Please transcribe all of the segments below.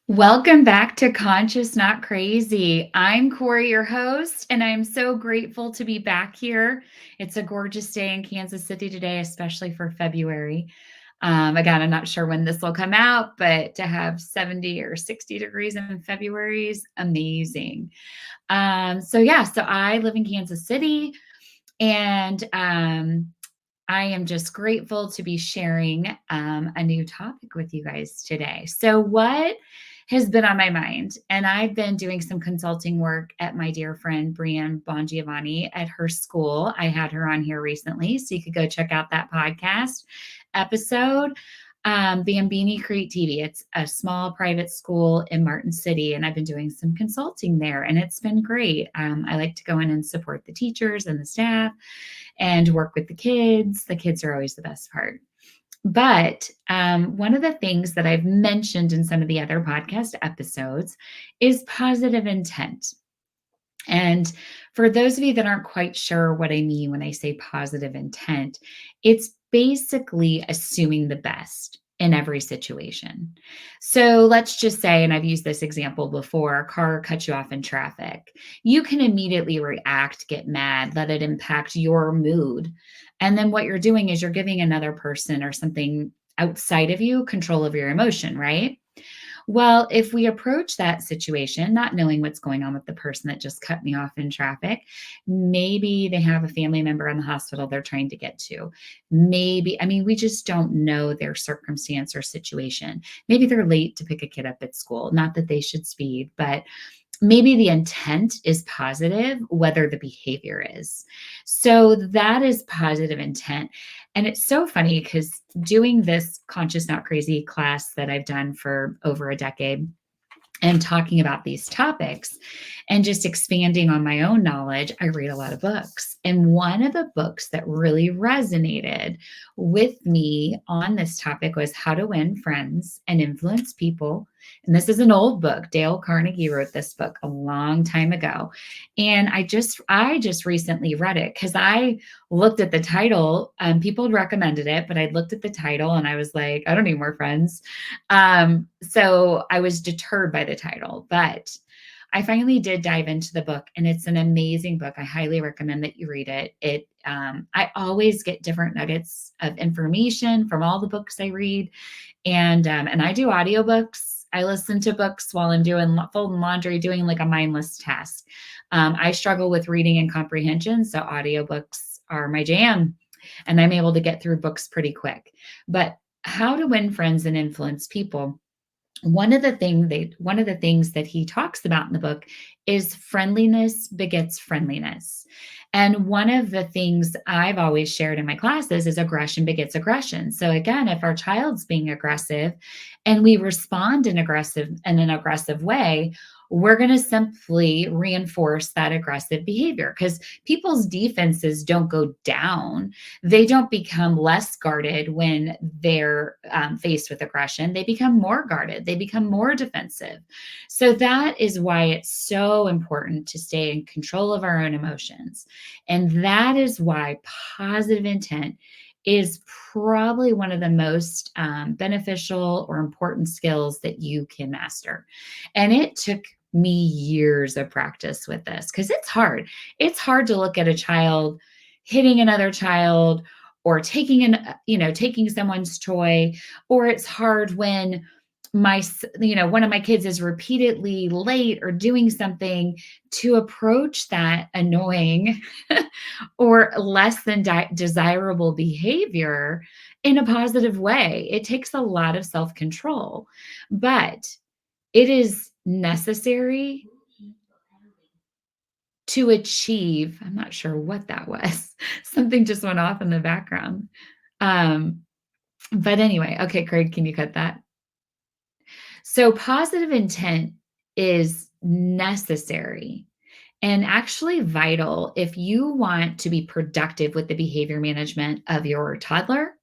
Welcome back to Conscious Not Crazy. I'm Kori, your host, and I'm so grateful to be back here. It's a gorgeous day in Kansas City today, especially for February. Again, I'm not sure when this will come out, but to have 70 or 60 degrees in February is amazing. So I live in Kansas City, and I am just grateful to be sharing a new topic with you guys today. So, what has been on my mind? And I've been doing some consulting work at my dear friend Brianne Bongiovanni at her school. I had her on here recently, so you could go check out that podcast episode. Bambini Creativity. It's a small private school in Martin City, and I've been doing some consulting there, and it's been great. I like to go in and support the teachers and the staff and work with the kids. The kids are always the best part. But one of the things that I've mentioned in some of the other podcast episodes is positive intent. And for those of you that aren't quite sure what I mean when I say positive intent, it's basically assuming the best in every situation. So let's just say, and I've used this example before, a car cuts you off in traffic. You can immediately react, get mad, let it impact your mood. And then what you're doing is you're giving another person or something outside of you control of your emotion, right? Well, if we approach that situation not knowing what's going on with the person that just cut me off in traffic, maybe they have a family member in the hospital they're trying to get to. Maybe, I mean, we just don't know their circumstance or situation. Maybe they're late to pick a kid up at school. Not that they should speed, but maybe the intent is positive, whether the behavior is. So that is positive intent. And it's so funny because doing this Conscious Not Crazy class that I've done for over a decade and talking about these topics and just expanding on my own knowledge, I read a lot of books. And one of the books that really resonated with me on this topic was How to Win Friends and Influence People. And this is an old book. Dale Carnegie wrote this book a long time ago. And I just recently read it because I looked at the title. People had recommended it, but I looked at the title and I was like, I don't need more friends. So I was deterred by the title, but I finally did dive into the book, and it's an amazing book. I highly recommend that you read it. I always get different nuggets of information from all the books I read, and I do audiobooks. I listen to books while I'm doing folding laundry, doing like a mindless task. I struggle with reading and comprehension, so audiobooks are my jam, and I'm able to get through books pretty quick. But How to Win Friends and Influence People, one of the things that he talks about in the book is friendliness begets friendliness. And one of the things I've always shared in my classes is aggression begets aggression. So again, if our child's being aggressive and we respond in an aggressive way, we're going to simply reinforce that aggressive behavior because people's defenses don't go down. They don't become less guarded when they're faced with aggression. They become more guarded. They become more defensive. So that is why it's so important to stay in control of our own emotions. And that is why positive intent is probably one of the most beneficial or important skills that you can master. And it took me years of practice with this because it's hard. It's hard to look at a child hitting another child or taking someone's toy, or it's hard when one of my kids is repeatedly late or doing something, to approach that annoying or less than desirable behavior in a positive way. It takes a lot of self-control, but it is necessary to achieve. I'm not sure what that was. Something just went off in the background. Um, but anyway, okay, Craig, can you cut that? So positive intent is necessary and actually vital if you want to be productive with the behavior management of your toddler,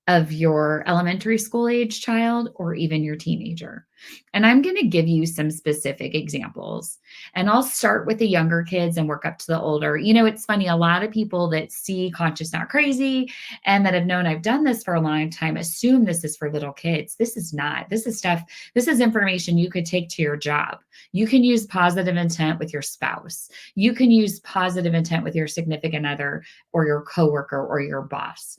of your elementary school age child or even your teenager. And I'm going to give you some specific examples. And I'll start with the younger kids and work up to the older. It's funny, a lot of people that see Conscious Not Crazy and that have known I've done this for a long time assume this is for little kids. This is not. This is stuff, this is information you could take to your job. You can use positive intent with your spouse. You can use positive intent with your significant other or your coworker or your boss.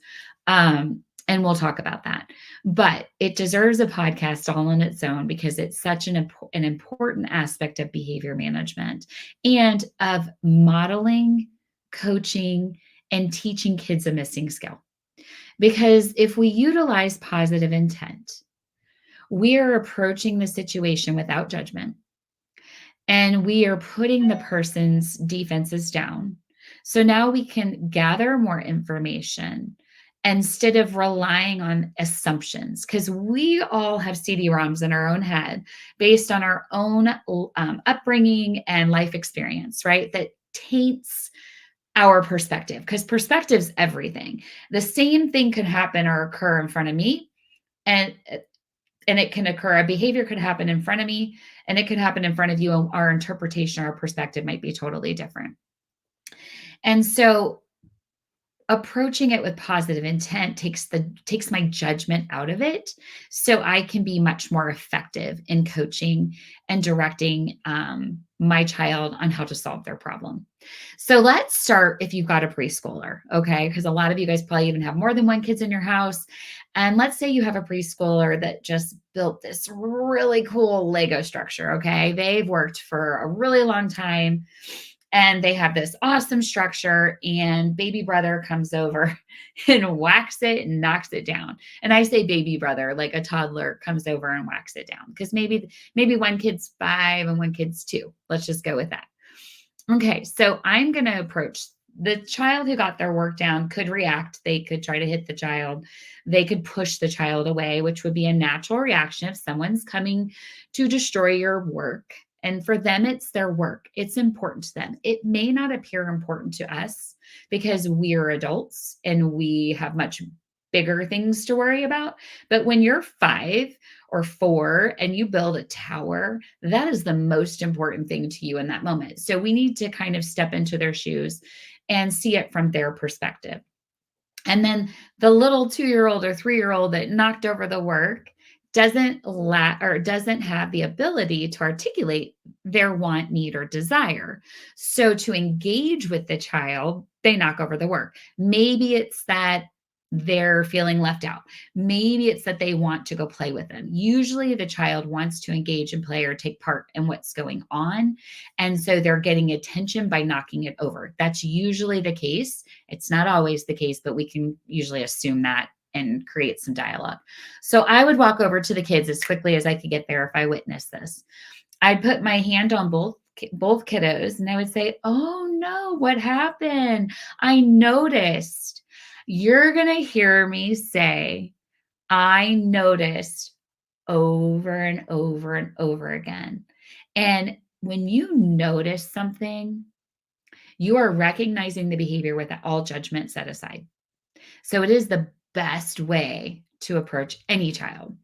And we'll talk about that. But it deserves a podcast all on its own because it's such an important aspect of behavior management and of modeling, coaching, and teaching kids a missing skill. Because if we utilize positive intent, we are approaching the situation without judgment and we are putting the person's defenses down. So now we can gather more information instead of relying on assumptions, because we all have CD-ROMs in our own head based on our own upbringing and life experience, right? That taints our perspective, because perspective's everything. The same thing could happen or occur in front of me, and it can occur, a behavior could happen in front of me, and it could happen in front of you, and our interpretation, our perspective might be totally different. And so approaching it with positive intent takes my judgment out of it, so I can be much more effective in coaching and directing my child on how to solve their problem. So let's start if you've got a preschooler, okay? Because a lot of you guys probably even have more than one kids in your house. And let's say you have a preschooler that just built this really cool Lego structure, okay? They've worked for a really long time and they have this awesome structure, and baby brother comes over and whacks it and knocks it down. And I say baby brother, like a toddler comes over and whacks it down, because maybe one kid's 5 and one kid's 2. Let's just go with that. Okay, so I'm going to approach the child who got their work down. Could react. They could try to hit the child. They could push the child away, which would be a natural reaction if someone's coming to destroy your work. And for them, it's their work. It's important to them. It may not appear important to us because we're adults and we have much bigger things to worry about. But when you're 5 or 4 and you build a tower, that is the most important thing to you in that moment. So we need to kind of step into their shoes and see it from their perspective. And then the little 2-year-old or 3-year-old that knocked over the work doesn't have the ability to articulate their want, need, or desire. So to engage with the child, they knock over the work. Maybe it's that they're feeling left out. Maybe it's that they want to go play with them. Usually the child wants to engage and play or take part in what's going on. And so they're getting attention by knocking it over. That's usually the case. It's not always the case, but we can usually assume that and create some dialogue. So I would walk over to the kids as quickly as I could get there if I witnessed this. I'd put my hand on both kiddos and I would say, "Oh no, what happened? I noticed." You're going to hear me say, "I noticed," over and over and over again. And when you notice something, you are recognizing the behavior with all judgment set aside. So it is the best way to approach any child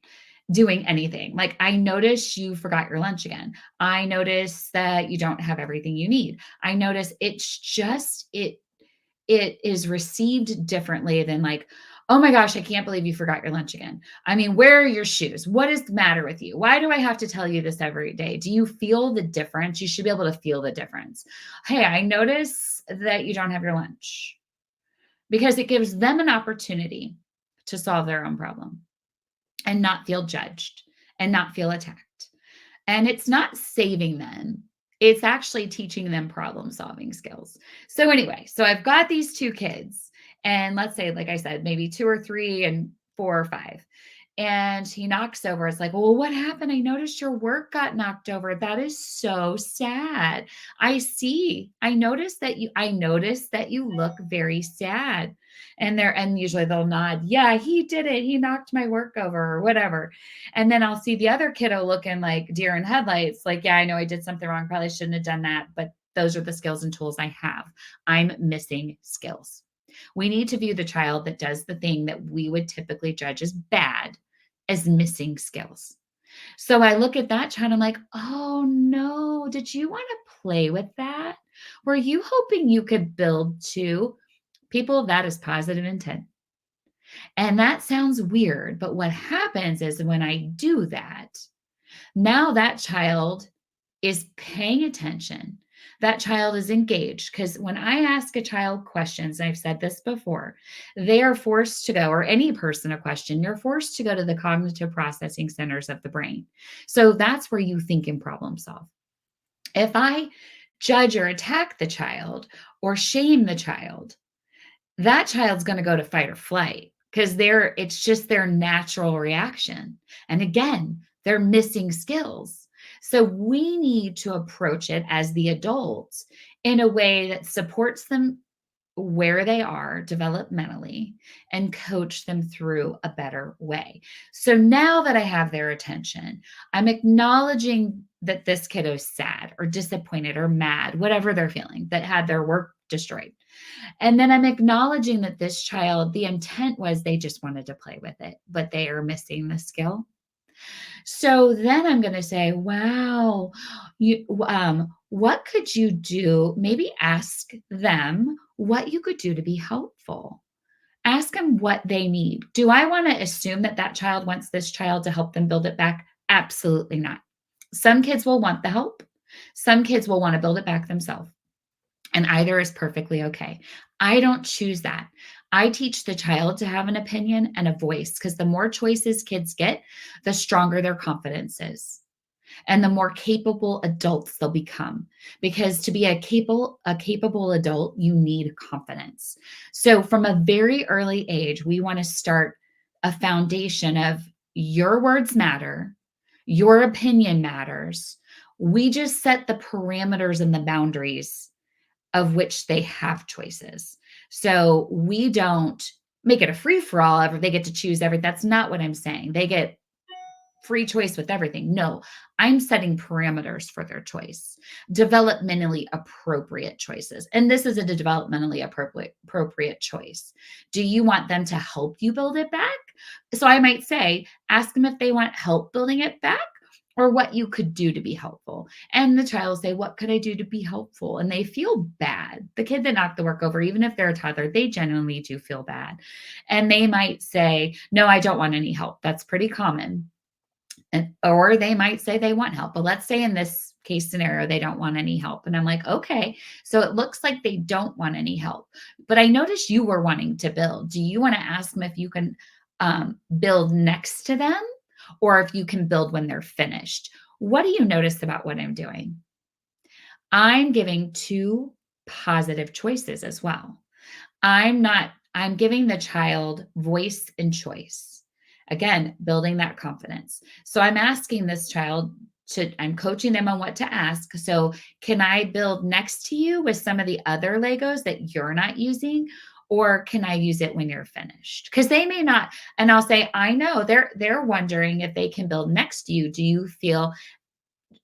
doing anything. Like, "I notice you forgot your lunch again. I notice that you don't have everything you need. I notice," it's just, it is received differently than like, "Oh my gosh, I can't believe you forgot your lunch again. I mean, where are your shoes? What is the matter with you? Why do I have to tell you this every day?" Do you feel the difference? You should be able to feel the difference. "Hey, I notice that you don't have your lunch." Because it gives them an opportunity to solve their own problem and not feel judged and not feel attacked. And it's not saving them. It's actually teaching them problem solving skills. So anyway, so I've got these 2 kids, and let's say, like I said, maybe 2 or 3 and 4 or 5. And he knocks over. It's like, "Well, what happened? I noticed your work got knocked over. That is so sad. I see. I noticed that you look very sad." And usually they'll nod. "Yeah, he did it. He knocked my work over," or whatever. And then I'll see the other kiddo looking like deer in headlights, like, "Yeah, I know I did something wrong. Probably shouldn't have done that, but those are the skills and tools I have. I'm missing skills." We need to view the child that does the thing that we would typically judge as bad as missing skills. So I look at that child, I'm like, oh no, did you want to play with that? Were you hoping you could build too? People, that is positive intent. And that sounds weird, but what happens is when I do that, now that child is paying attention. That child is engaged because when I ask a child questions, and I've said this before, they are forced to go, or any person a question, you're forced to go to the cognitive processing centers of the brain. So that's where you think and problem solve. If I judge or attack the child or shame the child, that child's going to go to fight or flight because it's just their natural reaction. And again, they're missing skills. So we need to approach it as the adults in a way that supports them where they are developmentally and coach them through a better way. So now that I have their attention, I'm acknowledging that this kiddo is sad or disappointed or mad, whatever they're feeling, that had their work destroyed. And then I'm acknowledging that this child, the intent was they just wanted to play with it, but they are missing the skill. So then I'm going to say, wow, what could you do? Maybe ask them what you could do to be helpful. Ask them what they need. Do I want to assume that that child wants this child to help them build it back? Absolutely not. Some kids will want the help. Some kids will want to build it back themselves. And either is perfectly okay. I don't choose that. I teach the child to have an opinion and a voice because the more choices kids get, the stronger their confidence is. And the more capable adults they'll become. Because to be a capable adult, you need confidence. So from a very early age, we want to start a foundation of your words matter, your opinion matters. We just set the parameters and the boundaries of which they have choices. So we don't make it a free for all. They get to choose everything. That's not what I'm saying. They get free choice with everything. No, I'm setting parameters for their choice, developmentally appropriate choices. And this is a developmentally appropriate choice. Do you want them to help you build it back? So I might say, ask them if they want help building it back or what you could do to be helpful. And the child will say, what could I do to be helpful? And they feel bad. The kid that knocked the work over, even if they're a toddler, they genuinely do feel bad. And they might say, no, I don't want any help. That's pretty common. Or they might say they want help. But let's say in this case scenario, they don't want any help. And I'm like, okay, so it looks like they don't want any help. But I noticed you were wanting to build. Do you want to ask them if you can build next to them or if you can build when they're finished? What do you notice about what I'm doing? I'm giving two positive choices as well. I'm giving the child voice and choice. Again, building that confidence. So I'm asking this child I'm coaching them on what to ask. So can I build next to you with some of the other Legos that you're not using? Or can I use it when you're finished? Because they may not, and I'll say, I know they're wondering if they can build next to you.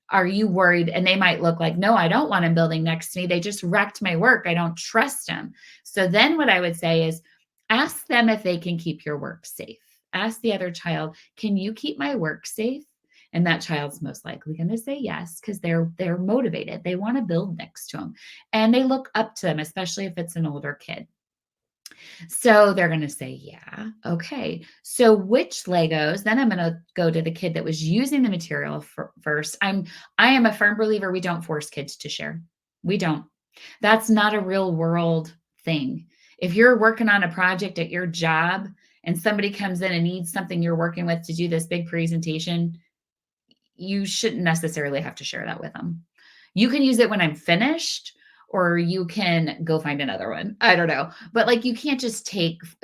Are you worried? And they might look like, no, I don't want them building next to me. They just wrecked my work. I don't trust them. So then what I would say is ask them if they can keep your work safe. Ask the other child, can you keep my work safe? And that child's most likely going to say yes, because they're motivated. They want to build next to them. And they look up to them, especially if it's an older kid. So they're going to say, yeah, okay. So which Legos? Then I'm going to go to the kid that was using the material first. I am a firm believer we don't force kids to share. We don't. That's not a real world thing. If you're working on a project at your job and somebody comes in and needs something you're working with to do this big presentation, you shouldn't necessarily have to share that with them. You can use it when I'm finished, or you can go find another one. I don't know. But like, you can't just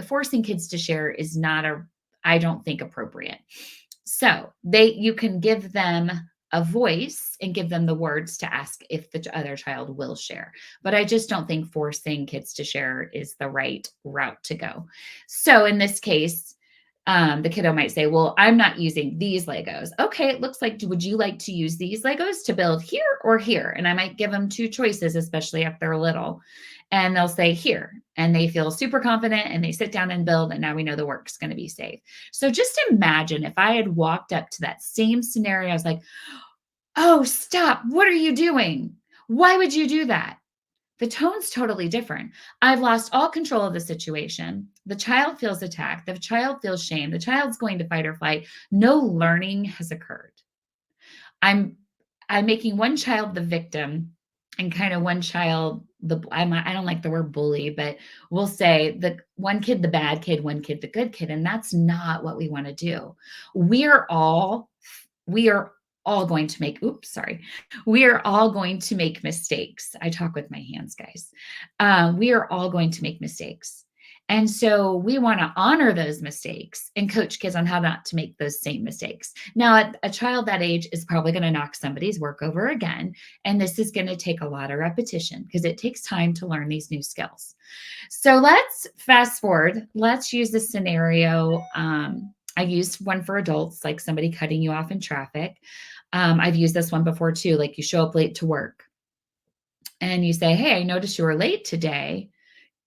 forcing kids to share is not I don't think appropriate. So you can give them a voice and give them the words to ask if the other child will share. But I just don't think forcing kids to share is the right route to go. So in this case, the kiddo might say, well, I'm not using these Legos. Okay, it looks like, would you like to use these Legos to build here or here? And I might give them two choices, especially if they're little. and they'll say here, and they feel super confident and they sit down and build, and now we know the work's going to be safe. So just imagine if I had walked up to that same scenario, I was like, oh, stop, what are you doing? Why would you do that? The tone's totally different. I've lost all control of the situation. The child feels attacked. The child feels shame. The child's going to fight or flight. No learning has occurred. I'm I'm making one child the victim and kind of one child I don't like the word bully, but we'll say the one kid the bad kid, one kid the good kid, and that's not what we want to do. We are all we are all going to make oops, sorry. We are all going to make mistakes. I talk with my hands, guys. We are all going to make mistakes. And so we want to honor those mistakes and coach kids on how not to make those same mistakes. Now, a child that age is probably going to knock somebody's work over again. And this is going to take a lot of repetition because it takes time to learn these new skills. So let's fast forward. Let's use this scenario. I used one for adults, like somebody cutting you off in traffic. I've used this one before too, like you show up late to work and you say, hey, I noticed you were late today.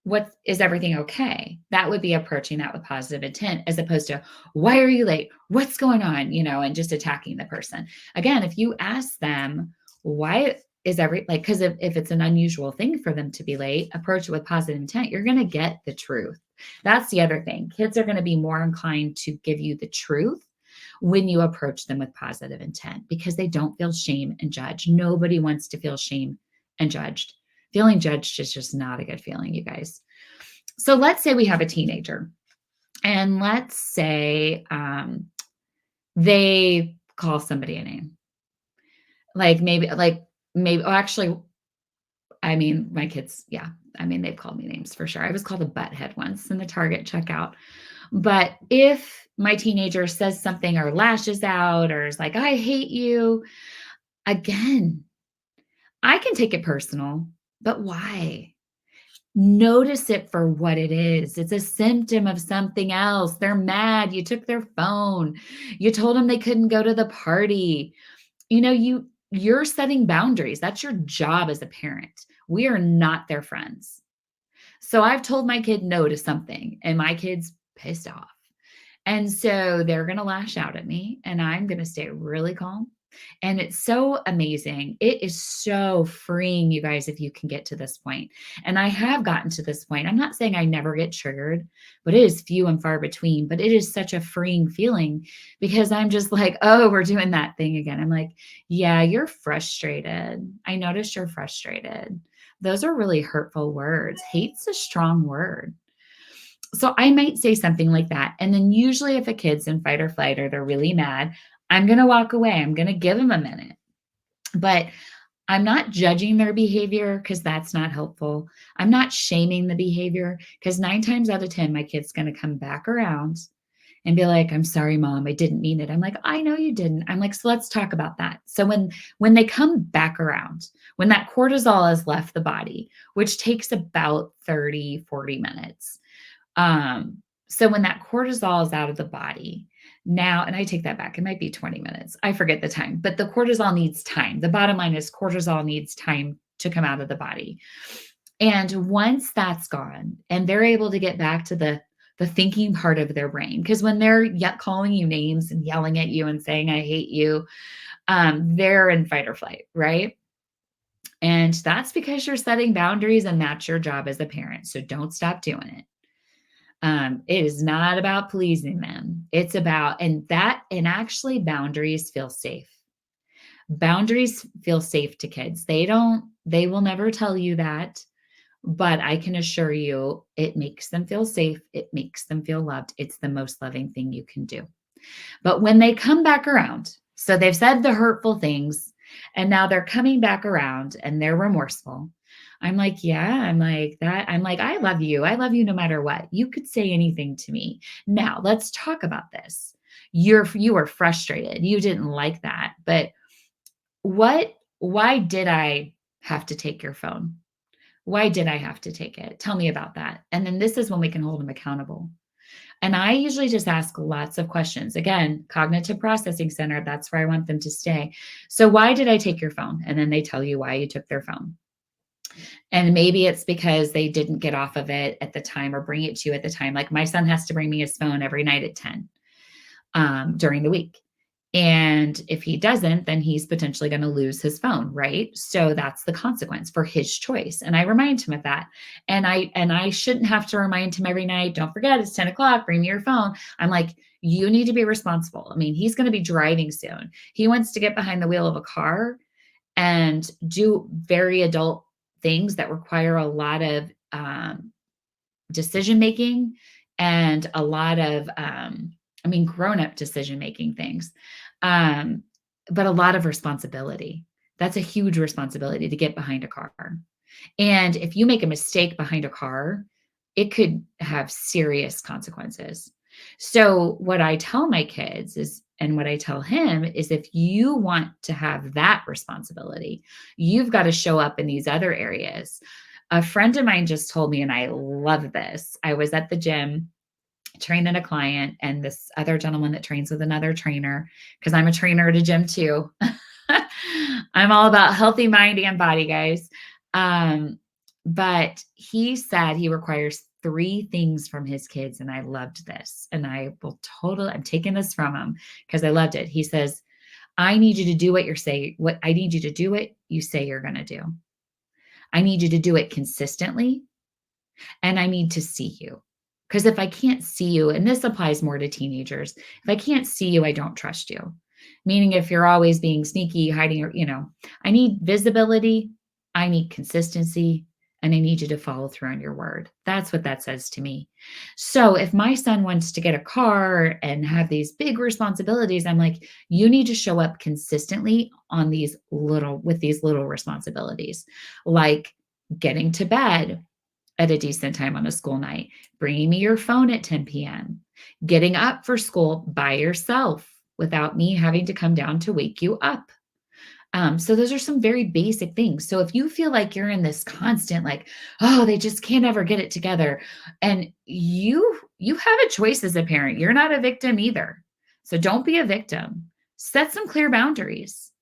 What is everything okay? That would be approaching that with positive intent as opposed to, why are you late? What's going on? And just attacking the person. Again, if you ask them, why is because if it's an unusual thing for them to be late, approach it with positive intent, you're going to get the truth. That's the other thing. Kids are going to be more inclined to give you the truth when you approach them with positive intent because they don't feel shame and judge. Nobody wants to feel shame and judged. Feeling judged is just not a good feeling, you guys. So let's say we have a teenager and let's say they call somebody a name. Actually, I mean, my kids, yeah. I mean, they've called me names for sure. I was called a butthead once in the Target checkout. But if my teenager says something or lashes out or is like, I hate you, again, I can take it personal, but why? Notice it for what it is. It's a symptom of something else. They're mad. You took their phone. You told them they couldn't go to the party. You're setting boundaries. That's your job as a parent. We are not their friends. So I've told my kid no to something and my kid's pissed off. And so they're going to lash out at me and I'm going to stay really calm. And it's so amazing. It is so freeing, you guys, if you can get to this point. And I have gotten to this point. I'm not saying I never get triggered, but it is few and far between. But it is such a freeing feeling because I'm just like, oh, we're doing that thing again. I'm like, yeah, you're frustrated. I noticed you're frustrated. Those are really hurtful words. Hate's a strong word. So I might say something like that. And then usually if a kid's in fight or flight or they're really mad, I'm going to walk away. I'm going to give them a minute. But I'm not judging their behavior because that's not helpful. I'm not shaming the behavior because 9 times out of 10, my kid's going to come back around and be like, I'm sorry, mom, I didn't mean it. I'm like, I know you didn't. I'm like, so let's talk about that. So when they come back around, when that cortisol has left the body, which takes about 30, 40 minutes. So when that cortisol is out of the body now, and I take that back, it might be 20 minutes. I forget the time, but the cortisol needs time. The bottom line is cortisol needs time to come out of the body. And once that's gone and they're able to get back to the thinking part of their brain, because when they're calling you names and yelling at you and saying, I hate you, they're in fight or flight, right? And that's because you're setting boundaries and that's your job as a parent. So don't stop doing it. It is not about pleasing them. It's about, and actually boundaries feel safe. Boundaries feel safe to kids. They will never tell you that, but I can assure you it makes them feel safe. It makes them feel loved. It's the most loving thing you can do. But when they come back around, so they've said the hurtful things and now they're coming back around and they're remorseful. I'm like, yeah, I'm like that. I'm like, I love you. I love you no matter what. You could say anything to me. Now let's talk about this. You were frustrated. You didn't like that. But why did I have to take your phone? Why did I have to take it? Tell me about that. And then this is when we can hold them accountable. And I usually just ask lots of questions. Again, cognitive processing center, that's where I want them to stay. So why did I take your phone? And then they tell you why you took their phone. And maybe it's because they didn't get off of it at the time or bring it to you at the time. Like my son has to bring me his phone every night at 10 during the week. And if he doesn't, then he's potentially going to lose his phone, right? So that's the consequence for his choice. And I remind him of that. And I shouldn't have to remind him every night, don't forget, it's 10 o'clock, bring me your phone. I'm like, you need to be responsible. I mean, he's going to be driving soon. He wants to get behind the wheel of a car and do very adult things that require a lot of decision making and a lot of grown up decision making things, um, but a lot of responsibility. That's a huge responsibility to get behind a car. And if you make a mistake behind a car, it could have serious consequences. So, what I tell my kids is, and what I tell him is, if you want to have that responsibility, you've got to show up in these other areas. A friend of mine just told me, and I love this. I was at the gym training a client, and this other gentleman that trains with another trainer, because I'm a trainer at a gym too. I'm all about healthy mind and body, guys. But he said he requires 3 things from his kids. And I loved this. And I'm taking this from him because I loved it. He says, I need you to do I need you to do what you say you're going to do. I need you to do it consistently. And I need to see you. Because if I can't see you, and this applies more to teenagers, if I can't see you, I don't trust you. Meaning if you're always being sneaky, hiding, or, I need visibility, I need consistency, and I need you to follow through on your word. That's what that says to me. So if my son wants to get a car and have these big responsibilities, I'm like, you need to show up consistently with these little responsibilities, like getting to bed at a decent time on a school night, bringing me your phone at 10 p.m., getting up for school by yourself without me having to come down to wake you up. So those are some very basic things. So if you feel like you're in this constant, like, oh, they just can't ever get it together, and you have a choice as a parent. You're not a victim either. So don't be a victim. Set some clear boundaries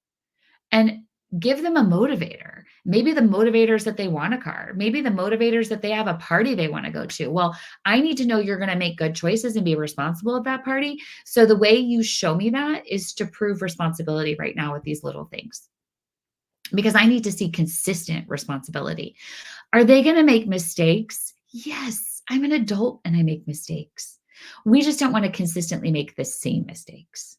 and give them a motivator. Maybe the motivators that they want a car. Maybe the motivators that they have a party they want to go to. Well, I need to know you're going to make good choices and be responsible at that party. So the way you show me that is to prove responsibility right now with these little things, because I need to see consistent responsibility. Are they going to make mistakes? Yes, I'm an adult and I make mistakes. We just don't want to consistently make the same mistakes.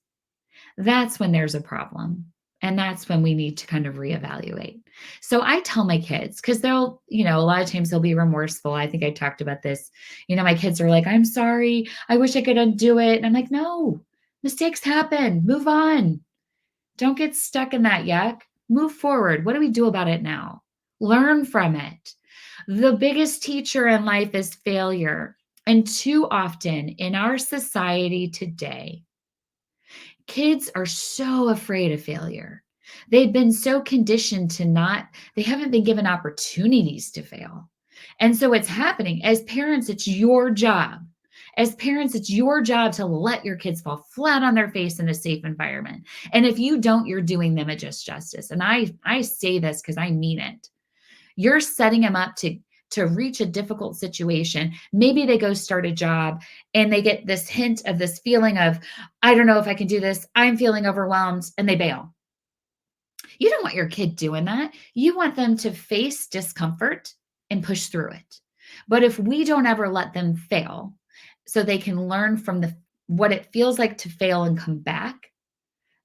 That's when there's a problem. And that's when we need to kind of reevaluate. So I tell my kids, because they'll, a lot of times they'll be remorseful. I think I talked about this. My kids are like, I'm sorry. I wish I could undo it. And I'm like, no, mistakes happen. Move on. Don't get stuck in that yuck. Move forward. What do we do about it now? Learn from it. The biggest teacher in life is failure. And too often in our society today, kids are so afraid of failure. They've been so conditioned they haven't been given opportunities to fail. And so it's happening. As parents, it's your job. As parents, it's your job to let your kids fall flat on their face in a safe environment. And if you don't, you're doing them a disjustice. And I say this because I mean it. You're setting them up to reach a difficult situation. Maybe they go start a job and they get this hint of this feeling of, I don't know if I can do this. I'm feeling overwhelmed, and they bail. You don't want your kid doing that. You want them to face discomfort and push through it. But if we don't ever let them fail so they can learn from what it feels like to fail and come back,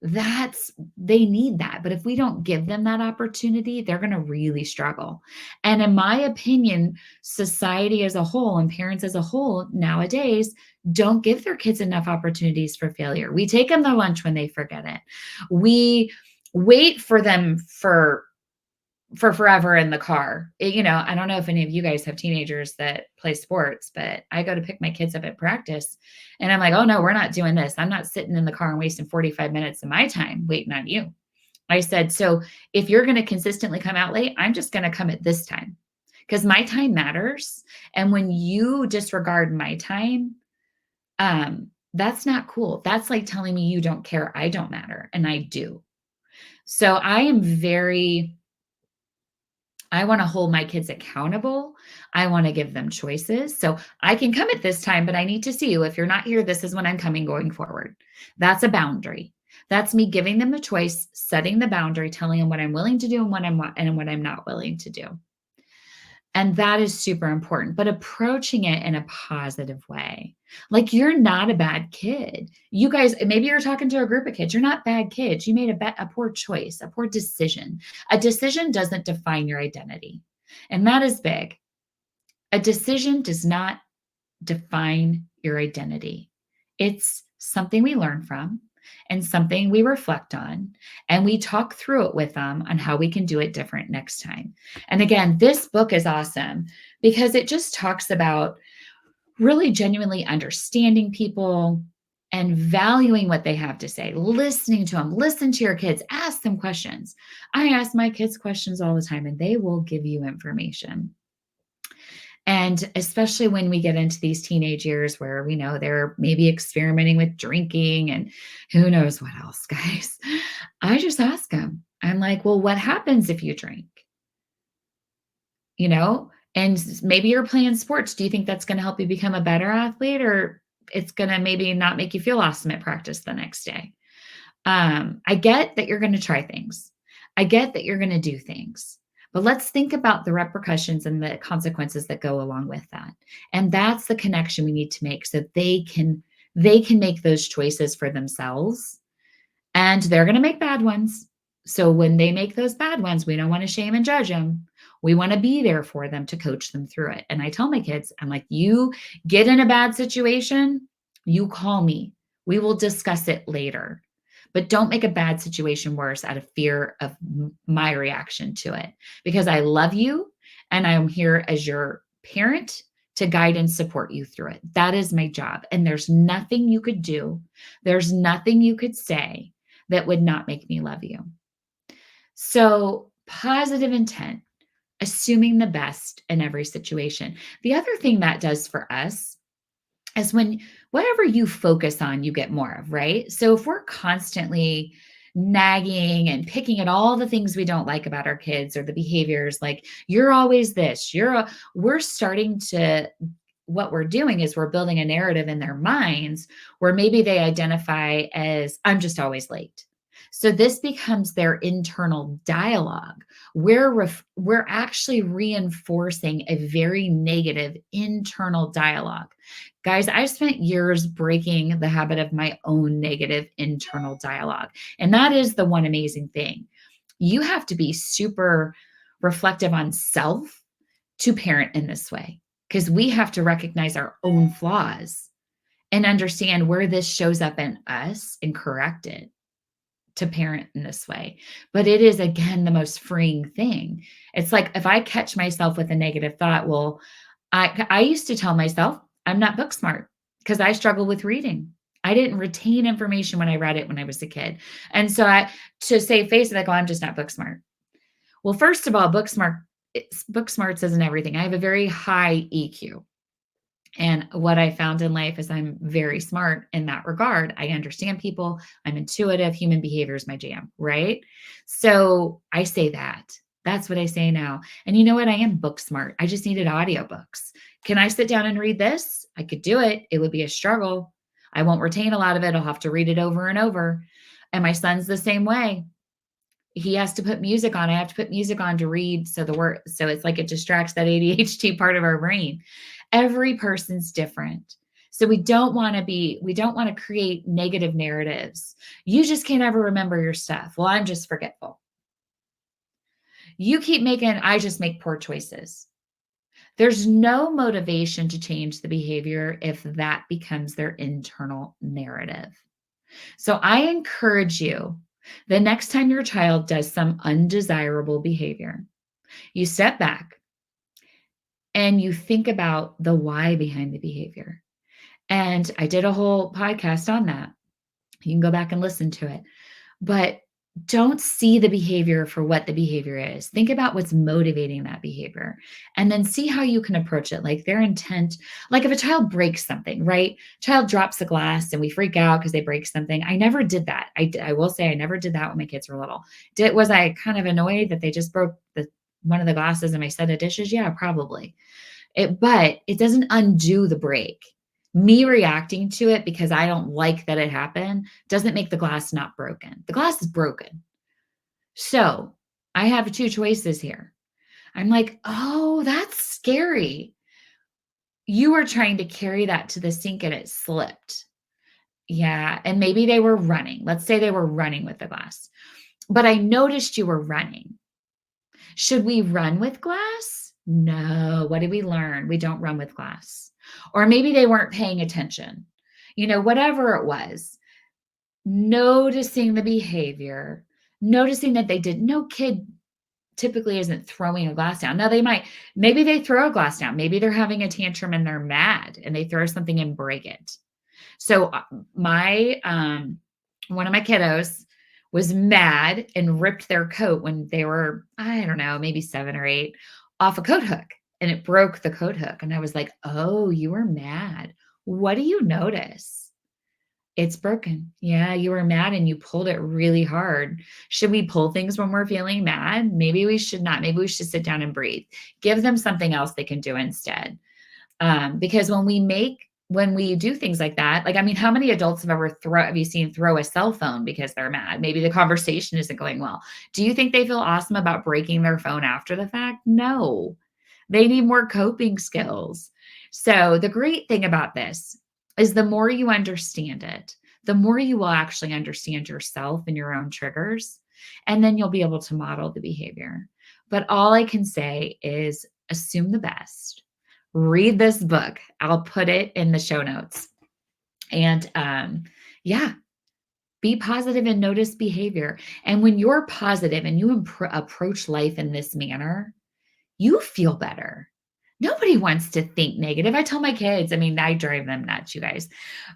they need that. But if we don't give them that opportunity, they're going to really struggle. And in my opinion, society as a whole and parents as a whole nowadays don't give their kids enough opportunities for failure. We take them their lunch when they forget it. We wait for them for forever in the car. I don't know if any of you guys have teenagers that play sports, but I go to pick my kids up at practice and I'm like, oh no, we're not doing this. I'm not sitting in the car and wasting 45 minutes of my time waiting on you. I said, so if you're going to consistently come out late, I'm just going to come at this time because my time matters. And when you disregard my time, that's not cool. That's like telling me you don't care. I don't matter. And I do. So I am very I want to hold my kids accountable. I want to give them choices. So I can come at this time, but I need to see you. If you're not here, this is when I'm coming going forward. That's a boundary. That's me giving them a choice, setting the boundary, telling them what I'm willing to do and what I'm not willing to do. And that is super important, but approaching it in a positive way. Like, you're not a bad kid. You guys, maybe you're talking to a group of kids. You're not bad kids. You made a poor choice, a poor decision. A decision doesn't define your identity. And that is big. A decision does not define your identity. It's something we learn from and something we reflect on, and we talk through it with them on how we can do it different next time. And again, this book is awesome because it just talks about really genuinely understanding people and valuing what they have to say, listening to them, listen to your kids, ask them questions. I ask my kids questions all the time, and they will give you information. And especially when we get into these teenage years where we know they're maybe experimenting with drinking and who knows what else, guys. I just ask them, I'm like, well, what happens if you drink? You know, and maybe you're playing sports. Do you think that's going to help you become a better athlete, or it's going to maybe not make you feel awesome at practice the next day? I get that you're going to try things. I get that you're going to do things. But let's think about the repercussions and the consequences that go along with that. And that's the connection we need to make so they can make those choices for themselves. And they're going to make bad ones. So when they make those bad ones, we don't want to shame and judge them. We want to be there for them to coach them through it. And I tell my kids, I'm like, you get in a bad situation, you call me. We will discuss it later. But don't make a bad situation worse out of fear of my reaction to it, because I love you and I'm here as your parent to guide and support you through it. That is my job. And there's nothing you could do, there's nothing you could say that would not make me love you. So, positive intent, assuming the best in every situation. The other thing that does for us is when whatever you focus on, you get more of, right? So if we're constantly nagging and picking at all the things we don't like about our kids or the behaviors, like you're always this, we're starting to, what we're doing is we're building a narrative in their minds where maybe they identify as, I'm just always late. So this becomes their internal dialogue. We're actually reinforcing a very negative internal dialogue. Guys, I've spent years breaking the habit of my own negative internal dialogue. And that is the one amazing thing. You have to be super reflective on self to parent in this way, because we have to recognize our own flaws and understand where this shows up in us and correct it to parent in this way. But it is, again, the most freeing thing. It's like if I catch myself with a negative thought, well, I used to tell myself I'm not book smart because I struggle with reading. I didn't retain information when I read it when I was a kid. And so to save face, I go, I'm just not book smart. Well, first of all, book smarts isn't everything. I have a very high EQ. And what I found in life is I'm very smart in that regard. I understand people. I'm intuitive. Human behavior is my jam, right? So I say that. That's what I say now. And you know what? I am book smart. I just needed audiobooks. Can I sit down and read this? I could do it. It would be a struggle. I won't retain a lot of it. I'll have to read it over and over. And my son's the same way. He has to put music on. I have to put music on to read. So it's like it distracts that ADHD part of our brain. Every person's different. So we don't want to create negative narratives. You just can't ever remember your stuff. Well, I'm just forgetful. You keep I just make poor choices. There's no motivation to change the behavior if that becomes their internal narrative. So I encourage you, the next time your child does some undesirable behavior, you step back and you think about the why behind the behavior. And I did a whole podcast on that. You can go back and listen to it. But don't see the behavior for what the behavior is. Think about what's motivating that behavior and then see how you can approach it. Like their intent, like if a child breaks something, right? Child drops a glass and we freak out because they break something. I never did that. I will say I never did that when my kids were little. Was I kind of annoyed that they just broke one of the glasses in my set of dishes? Yeah, probably. But it doesn't undo the break. Me reacting to it because I don't like that it happened doesn't make the glass not broken. The glass is broken. So I have two choices here. I'm like, oh, that's scary. You were trying to carry that to the sink and it slipped. Yeah. And maybe they were running. Let's say they were running with the glass, but I noticed you were running. Should we run with glass? No. What did we learn? We don't run with glass. Or maybe they weren't paying attention. Whatever it was, noticing the behavior, noticing that they did. No kid typically isn't throwing a glass down. Now maybe they throw a glass down. Maybe they're having a tantrum and they're mad and they throw something and break it. So my one of my kiddos was mad and ripped their coat when they were, I don't know, maybe 7 or 8, off a coat hook, and it broke the coat hook. And I was like, "Oh, you were mad. What do you notice?" It's broken. Yeah, you were mad and you pulled it really hard. Should we pull things when we're feeling mad? Maybe we should not. Maybe we should sit down and breathe. Give them something else they can do instead. Because when we do things like that, like, I mean, how many adults have you seen throw a cell phone because they're mad? Maybe the conversation isn't going well. Do you think they feel awesome about breaking their phone after the fact? No, they need more coping skills. So the great thing about this is the more you understand it, the more you will actually understand yourself and your own triggers, and then you'll be able to model the behavior. But all I can say is assume the best. Read this book. I'll put it in the show notes. And yeah, be positive and notice behavior. And when you're positive and you approach life in this manner, you feel better. Nobody wants to think negative. I tell my kids, I mean, I drive them nuts, you guys.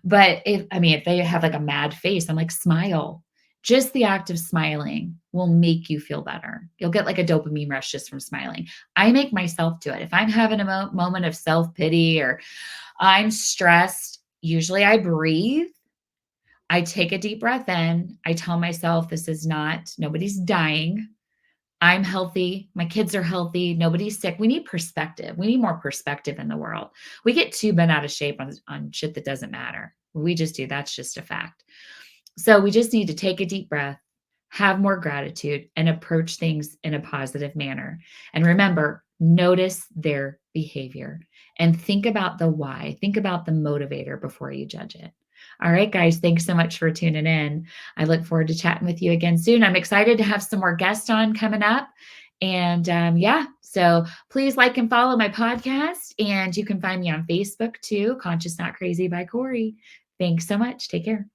But if they have like a mad face, I'm like, smile. Just the act of smiling will make you feel better. You'll get like a dopamine rush just from smiling. I make myself do it. If I'm having a moment of self-pity or I'm stressed, usually I breathe. I take a deep breath in. I tell myself nobody's dying. I'm healthy. My kids are healthy. Nobody's sick. We need perspective. We need more perspective in the world. We get too bent out of shape on shit that doesn't matter. We just do. That's just a fact. So we just need to take a deep breath, have more gratitude, and approach things in a positive manner. And remember, notice their behavior and think about the why. Think about the motivator before you judge it. All right, guys, thanks so much for tuning in. I look forward to chatting with you again soon. I'm excited to have some more guests on coming up. And yeah, so please like and follow my podcast. And you can find me on Facebook too, Conscious Not Crazy by Kori. Thanks so much. Take care.